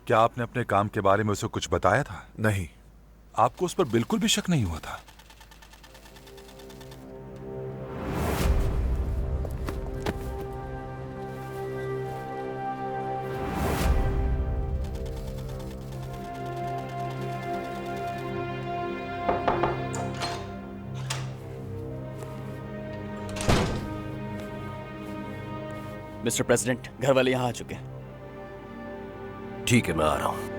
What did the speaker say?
क्या आपने अपने काम के बारे में उसे कुछ बताया था? नहीं। आपको उस पर बिल्कुल भी शक नहीं हुआ था? मिस्टर प्रेसिडेंट, घर वाले यहाँ आ चुके हैं। ठीक है, मैं आ रहा हूं।